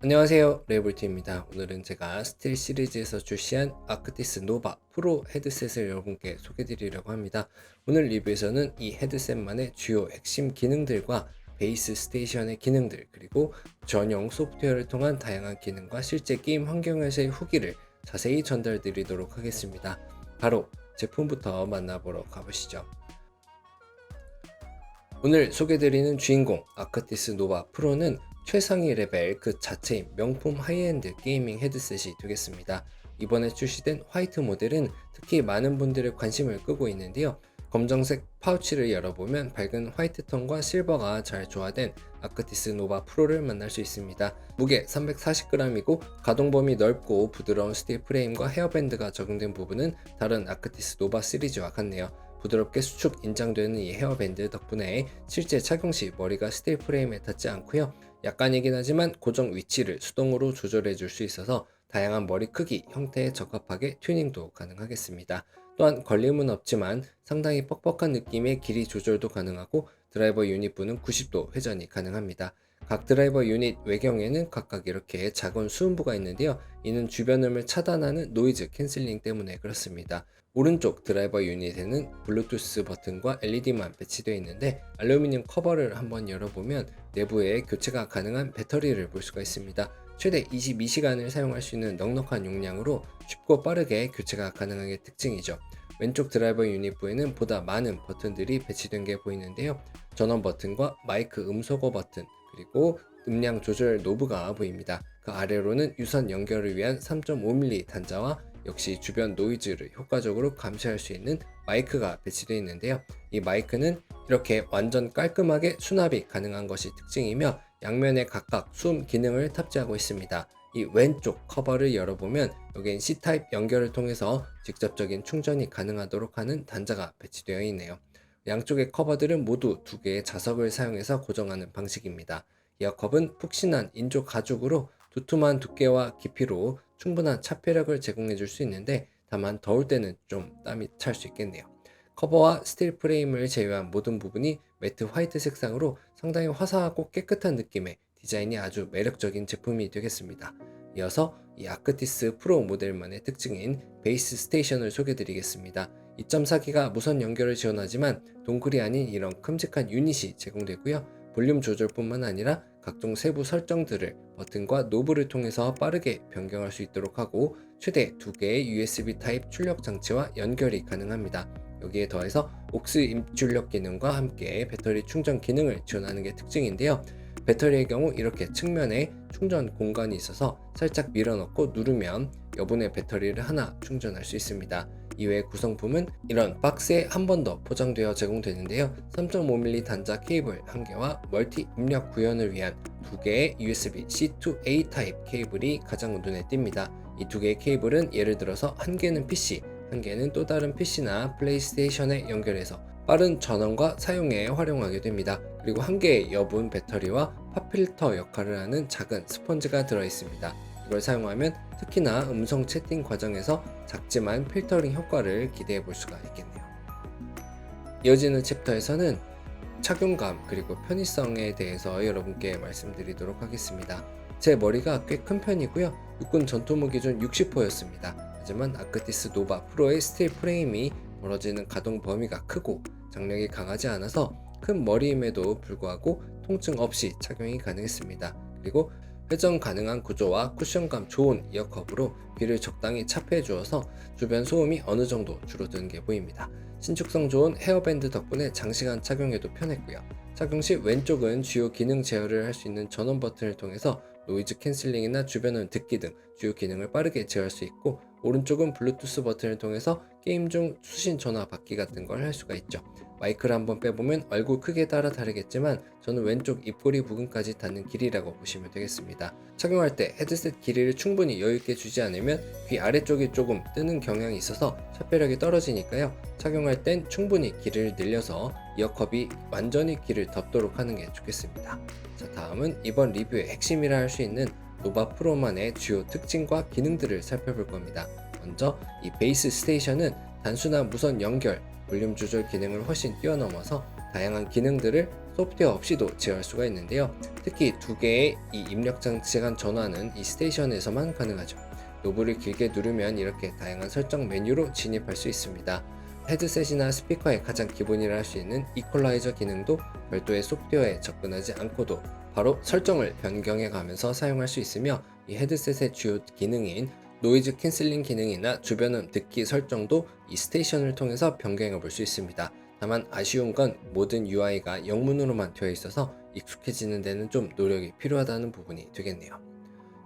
안녕하세요, 레이볼트입니다. 오늘은 제가 스틸 시리즈에서 출시한 아크티스 노바 프로 헤드셋을 여러분께 소개드리려고 합니다. 오늘 리뷰에서는 이 헤드셋만의 주요 핵심 기능들과 베이스 스테이션의 기능들, 그리고 전용 소프트웨어를 통한 다양한 기능과 실제 게임 환경에서의 후기를 자세히 전달드리도록 하겠습니다. 바로 제품부터 만나보러 가보시죠. 오늘 소개드리는 주인공 아크티스 노바 프로는 최상위 레벨 그 자체인 명품 하이엔드 게이밍 헤드셋이 되겠습니다. 이번에 출시된 화이트 모델은 특히 많은 분들의 관심을 끄고 있는데요. 검정색 파우치를 열어보면 밝은 화이트 톤과 실버가 잘 조화된 아크티스 노바 프로를 만날 수 있습니다. 무게 340g이고 가동 범위 넓고 부드러운 스틸 프레임과 헤어밴드가 적용된 부분은 다른 아크티스 노바 시리즈와 같네요. 부드럽게 수축 인장되는 이 헤어밴드 덕분에 실제 착용 시 머리가 스틸 프레임에 닿지 않고요. 약간이긴 하지만 고정 위치를 수동으로 조절해 줄 수 있어서 다양한 머리 크기, 형태에 적합하게 튜닝도 가능하겠습니다. 또한 걸림은 없지만 상당히 뻑뻑한 느낌의 길이 조절도 가능하고 드라이버 유닛부는 90도 회전이 가능합니다. 각 드라이버 유닛 외경에는 각각 이렇게 작은 수음부가 있는데요. 이는 주변 음을 차단하는 노이즈 캔슬링 때문에 그렇습니다. 오른쪽 드라이버 유닛에는 블루투스 버튼과 LED만 배치되어 있는데 알루미늄 커버를 한번 열어보면 내부에 교체가 가능한 배터리를 볼 수가 있습니다. 최대 22시간을 사용할 수 있는 넉넉한 용량으로 쉽고 빠르게 교체가 가능한 게 특징이죠. 왼쪽 드라이버 유닛부에는 보다 많은 버튼들이 배치된 게 보이는데요. 전원 버튼과 마이크 음소거 버튼, 그리고 음량 조절 노브가 보입니다. 그 아래로는 유선 연결을 위한 3.5mm 단자와 역시 주변 노이즈를 효과적으로 감시할 수 있는 마이크가 배치되어 있는데요. 이 마이크는 이렇게 완전 깔끔하게 수납이 가능한 것이 특징이며 양면에 각각 수음 기능을 탑재하고 있습니다. 이 왼쪽 커버를 열어보면 여기엔 C타입 연결을 통해서 직접적인 충전이 가능하도록 하는 단자가 배치되어 있네요. 양쪽의 커버들은 모두 두 개의 자석을 사용해서 고정하는 방식입니다. 이어컵은 푹신한 인조 가죽으로 두툼한 두께와 깊이로 충분한 차폐력을 제공해 줄 수 있는데 다만 더울 때는 좀 땀이 찰 수 있겠네요. 커버와 스틸 프레임을 제외한 모든 부분이 매트 화이트 색상으로 상당히 화사하고 깨끗한 느낌의 디자인이 아주 매력적인 제품이 되겠습니다. 이어서 이 아크티스 프로 모델만의 특징인 베이스 스테이션을 소개드리겠습니다. 2.4기가 무선 연결을 지원하지만 동글이 아닌 이런 큼직한 유닛이 제공되고요. 볼륨 조절뿐만 아니라 각종 세부 설정들을 버튼과 노브를 통해서 빠르게 변경할 수 있도록 하고 최대 2개의 USB 타입 출력 장치와 연결이 가능합니다. 여기에 더해서 옥스 입출력 기능과 함께 배터리 충전 기능을 지원하는 게 특징인데요. 배터리의 경우 이렇게 측면에 충전 공간이 있어서 살짝 밀어넣고 누르면 여분의 배터리를 하나 충전할 수 있습니다. 이외의 구성품은 이런 박스에 한 번 더 포장되어 제공되는데요. 3.5mm 단자 케이블 1개와 멀티 입력 구현을 위한 2개의 USB C2A 타입 케이블이 가장 눈에 띕니다. 이 2개의 케이블은 예를 들어서 한 개는 PC, 한 개는 또 다른 PC나 플레이스테이션에 연결해서 빠른 전원과 사용에 활용하게 됩니다. 그리고 한 개의 여분 배터리와 팝필터 역할을 하는 작은 스펀지가 들어있습니다. 이걸 사용하면 특히나 음성 채팅 과정에서 작지만 필터링 효과를 기대해 볼 수가 있겠네요. 이어지는 챕터에서는 착용감 그리고 편의성에 대해서 여러분께 말씀드리도록 하겠습니다. 제 머리가 꽤 큰 편이고요. 육군 전투무 기준 60호였습니다. 하지만 아크티스 노바 프로의 스틸 프레임이 벌어지는 가동 범위가 크고 장력이 강하지 않아서 큰 머리임에도 불구하고 통증 없이 착용이 가능했습니다. 그리고 회전 가능한 구조와 쿠션감 좋은 이어컵으로 귀를 적당히 차폐해 주어서 주변 소음이 어느 정도 줄어드는 게 보입니다. 신축성 좋은 헤어밴드 덕분에 장시간 착용해도 편했고요. 착용 시 왼쪽은 주요 기능 제어를 할 수 있는 전원 버튼을 통해서 노이즈 캔슬링이나 주변음 듣기 등 주요 기능을 빠르게 제어할 수 있고, 오른쪽은 블루투스 버튼을 통해서 게임 중 수신 전화 받기 같은 걸 할 수가 있죠. 마이크를 한번 빼보면 얼굴 크기에 따라 다르겠지만 저는 왼쪽 입꼬리 부분까지 닿는 길이라고 보시면 되겠습니다. 착용할 때 헤드셋 길이를 충분히 여유있게 주지 않으면 귀 아래쪽이 조금 뜨는 경향이 있어서 차폐력이 떨어지니까요. 착용할 땐 충분히 길이를 늘려서 이어컵이 완전히 귀를 덮도록 하는 게 좋겠습니다. 자, 다음은 이번 리뷰의 핵심이라 할 수 있는 노바 프로만의 주요 특징과 기능들을 살펴볼 겁니다. 먼저 이 베이스 스테이션은 단순한 무선 연결, 볼륨 조절 기능을 훨씬 뛰어넘어서 다양한 기능들을 소프트웨어 없이도 제어할 수가 있는데요. 특히 두 개의 이 입력 장치 간 전환은 이 스테이션에서만 가능하죠. 노브를 길게 누르면 이렇게 다양한 설정 메뉴로 진입할 수 있습니다. 헤드셋이나 스피커의 가장 기본이라 할 수 있는 이퀄라이저 기능도 별도의 소프트웨어에 접근하지 않고도 바로 설정을 변경해 가면서 사용할 수 있으며, 이 헤드셋의 주요 기능인 노이즈 캔슬링 기능이나 주변음 듣기 설정도 이 스테이션을 통해서 변경해 볼 수 있습니다. 다만 아쉬운 건 모든 UI가 영문으로만 되어 있어서 익숙해지는 데는 좀 노력이 필요하다는 부분이 되겠네요.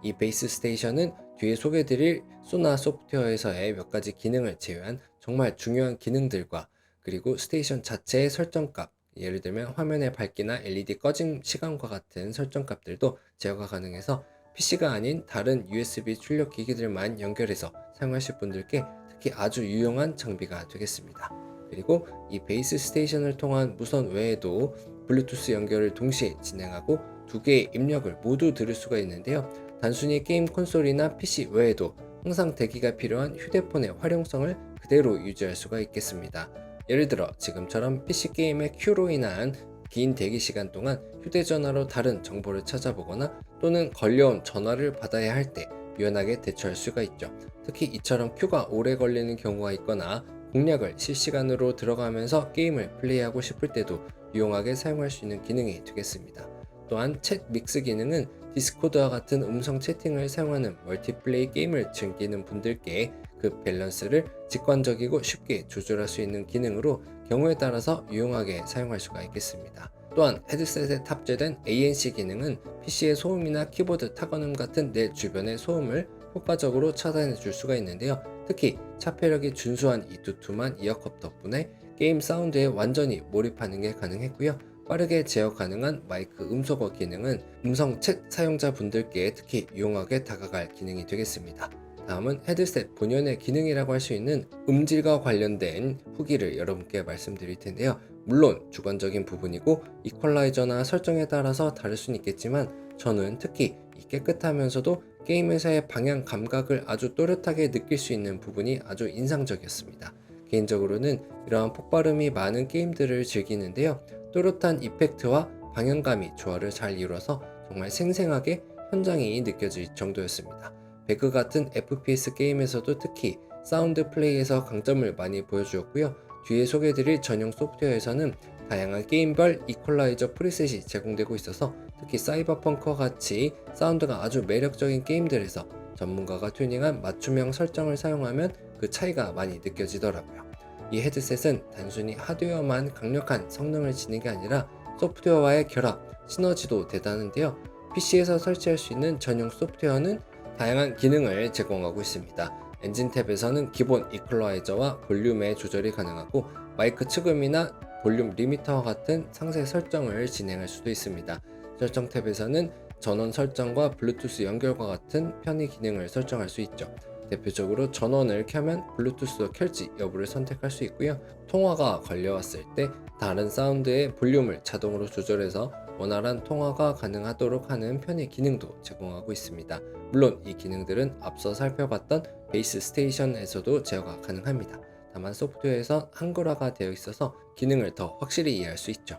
이 베이스 스테이션은 뒤에 소개드릴 소나 소프트웨어에서의 몇 가지 기능을 제외한 정말 중요한 기능들과, 그리고 스테이션 자체의 설정값, 예를 들면 화면의 밝기나 LED 꺼짐 시간과 같은 설정값들도 제어가 가능해서 PC가 아닌 다른 USB 출력 기기들만 연결해서 사용하실 분들께 특히 아주 유용한 장비가 되겠습니다. 그리고 이 베이스 스테이션을 통한 무선 외에도 블루투스 연결을 동시에 진행하고 두 개의 입력을 모두 들을 수가 있는데요. 단순히 게임 콘솔이나 PC 외에도 항상 대기가 필요한 휴대폰의 활용성을 그대로 유지할 수가 있겠습니다. 예를 들어 지금처럼 PC 게임의 큐로 인한 긴 대기 시간 동안 휴대전화로 다른 정보를 찾아보거나 또는 걸려온 전화를 받아야 할 때 유연하게 대처할 수가 있죠. 특히 이처럼 큐가 오래 걸리는 경우가 있거나 공략을 실시간으로 들어가면서 게임을 플레이하고 싶을 때도 유용하게 사용할 수 있는 기능이 되겠습니다. 또한 챗 믹스 기능은 디스코드와 같은 음성 채팅을 사용하는 멀티플레이 게임을 즐기는 분들께 그 밸런스를 직관적이고 쉽게 조절할 수 있는 기능으로 경우에 따라서 유용하게 사용할 수가 있겠습니다. 또한 헤드셋에 탑재된 ANC 기능은 PC의 소음이나 키보드 타건음 같은 내 주변의 소음을 효과적으로 차단해 줄 수가 있는데요. 특히 차폐력이 준수한 이 두툼한 이어컵 덕분에 게임 사운드에 완전히 몰입하는 게 가능했고요. 빠르게 제어 가능한 마이크 음소거 기능은 음성 챗 사용자분들께 특히 유용하게 다가갈 기능이 되겠습니다. 다음은 헤드셋 본연의 기능이라고 할 수 있는 음질과 관련된 후기를 여러분께 말씀드릴 텐데요. 물론 주관적인 부분이고 이퀄라이저나 설정에 따라서 다를 수는 있겠지만 저는 특히 이 깨끗하면서도 게임에서의 방향 감각을 아주 또렷하게 느낄 수 있는 부분이 아주 인상적이었습니다. 개인적으로는 이러한 폭발음이 많은 게임들을 즐기는데요. 또렷한 이펙트와 방향감이 조화를 잘 이루어서 정말 생생하게 현장이 느껴질 정도였습니다. 배그 같은 FPS 게임에서도 특히 사운드 플레이에서 강점을 많이 보여주었고요. 뒤에 소개해드릴 전용 소프트웨어에서는 다양한 게임별 이퀄라이저 프리셋이 제공되고 있어서 특히 사이버펑크와 같이 사운드가 아주 매력적인 게임들에서 전문가가 튜닝한 맞춤형 설정을 사용하면 그 차이가 많이 느껴지더라고요. 이 헤드셋은 단순히 하드웨어만 강력한 성능을 지닌 게 아니라 소프트웨어와의 결합, 시너지도 대단한데요. PC에서 설치할 수 있는 전용 소프트웨어는 다양한 기능을 제공하고 있습니다. 엔진 탭에서는 기본 이퀄라이저와 볼륨의 조절이 가능하고 마이크 측음이나 볼륨 리미터와 같은 상세 설정을 진행할 수도 있습니다. 설정 탭에서는 전원 설정과 블루투스 연결과 같은 편의 기능을 설정할 수 있죠. 대표적으로 전원을 켜면 블루투스로 켤지 여부를 선택할 수 있고요. 통화가 걸려왔을 때 다른 사운드의 볼륨을 자동으로 조절해서 원활한 통화가 가능하도록 하는 편의 기능도 제공하고 있습니다. 물론 이 기능들은 앞서 살펴봤던 베이스 스테이션에서도 제어가 가능합니다. 다만 소프트웨어에서 한글화가 되어 있어서 기능을 더 확실히 이해할 수 있죠.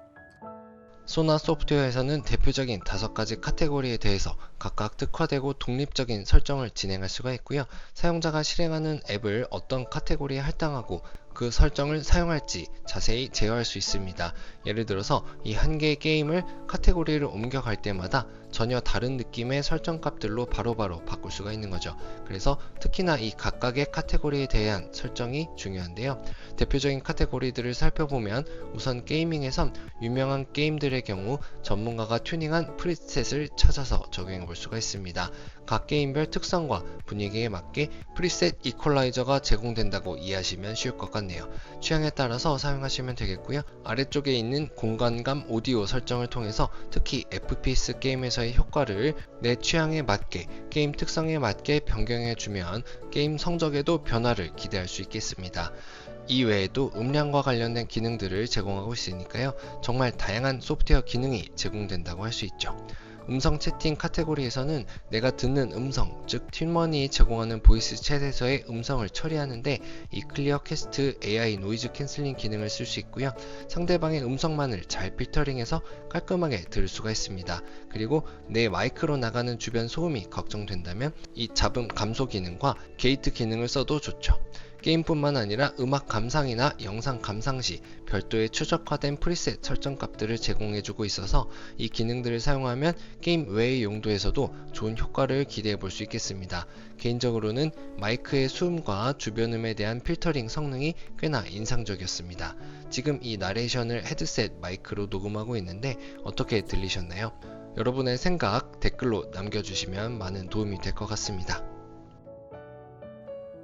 소나 소프트웨어에서는 대표적인 5가지 카테고리에 대해서 각각 특화되고 독립적인 설정을 진행할 수가 있고요. 사용자가 실행하는 앱을 어떤 카테고리에 할당하고 그 설정을 사용할지 자세히 제어할 수 있습니다. 예를 들어서 이 한 개의 게임을 카테고리를 옮겨갈 때마다 전혀 다른 느낌의 설정값들로 바로바로 바꿀 수가 있는 거죠. 그래서 특히나 이 각각의 카테고리에 대한 설정이 중요한데요. 대표적인 카테고리들을 살펴보면 우선 게이밍에선 유명한 게임들의 경우 전문가가 튜닝한 프리셋을 찾아서 적용해 볼 수가 있습니다. 각 게임별 특성과 분위기에 맞게 프리셋 이퀄라이저가 제공된다고 이해하시면 쉬울 것 같네요. 취향에 따라서 사용하시면 되겠고요. 아래쪽에 있는 공간감 오디오 설정을 통해서 특히 FPS 게임에서의 효과를 내 취향에 맞게 게임 특성에 맞게 변경해주면 게임 성적에도 변화를 기대할 수 있겠습니다. 이 외에도 음량과 관련된 기능들을 제공하고 있으니까요. 정말 다양한 소프트웨어 기능이 제공된다고 할 수 있죠. 음성 채팅 카테고리에서는 내가 듣는 음성, 즉 튠머니 제공하는 보이스 챗에서의 음성을 처리하는데 이 클리어 캐스트 AI 노이즈 캔슬링 기능을 쓸 수 있고요. 상대방의 음성만을 잘 필터링해서 깔끔하게 들을 수가 있습니다. 그리고 내 마이크로 나가는 주변 소음이 걱정된다면 이 잡음 감소 기능과 게이트 기능을 써도 좋죠. 게임뿐만 아니라 음악 감상이나 영상 감상 시 별도의 최적화된 프리셋 설정 값들을 제공해주고 있어서 이 기능들을 사용하면 게임 외의 용도에서도 좋은 효과를 기대해 볼 수 있겠습니다. 개인적으로는 마이크의 수음과 주변음에 대한 필터링 성능이 꽤나 인상적이었습니다. 지금 이 나레이션을 헤드셋 마이크로 녹음하고 있는데 어떻게 들리셨나요? 여러분의 생각 댓글로 남겨주시면 많은 도움이 될 것 같습니다.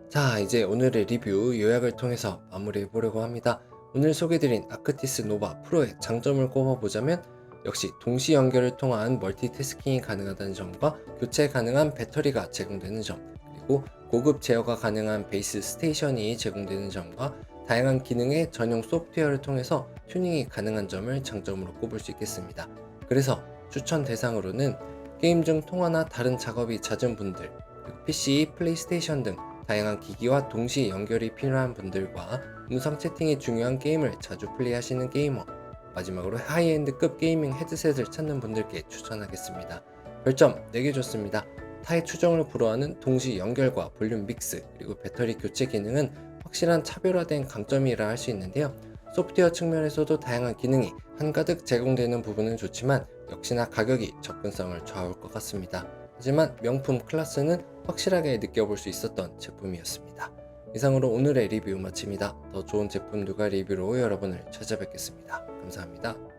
자, 이제 오늘의 리뷰 요약을 통해서 마무리해 보려고 합니다. 오늘 소개드린 아크티스 노바 프로의 장점을 꼽아보자면 역시 동시 연결을 통한 멀티태스킹이 가능하다는 점과 교체 가능한 배터리가 제공되는 점, 그리고 고급 제어가 가능한 베이스 스테이션이 제공되는 점과 다양한 기능의 전용 소프트웨어를 통해서 튜닝이 가능한 점을 장점으로 꼽을 수 있겠습니다. 그래서 추천 대상으로는 게임 중 통화나 다른 작업이 잦은 분들, 그리고 PC, 플레이스테이션 등 다양한 기기와 동시 연결이 필요한 분들과 음성 채팅이 중요한 게임을 자주 플레이하시는 게이머, 마지막으로 하이엔드급 게이밍 헤드셋을 찾는 분들께 추천하겠습니다. 별점 4개 줬습니다. 타의 추정을 불허하는 동시 연결과 볼륨 믹스, 그리고 배터리 교체 기능은 확실한 차별화된 강점이라 할 수 있는데요. 소프트웨어 측면에서도 다양한 기능이 한가득 제공되는 부분은 좋지만 역시나 가격이 접근성을 좌우할 것 같습니다. 하지만 명품 클래스는 확실하게 느껴볼 수 있었던 제품이었습니다. 이상으로 오늘의 리뷰 마칩니다. 더 좋은 제품들과 리뷰로 여러분을 찾아뵙겠습니다. 감사합니다.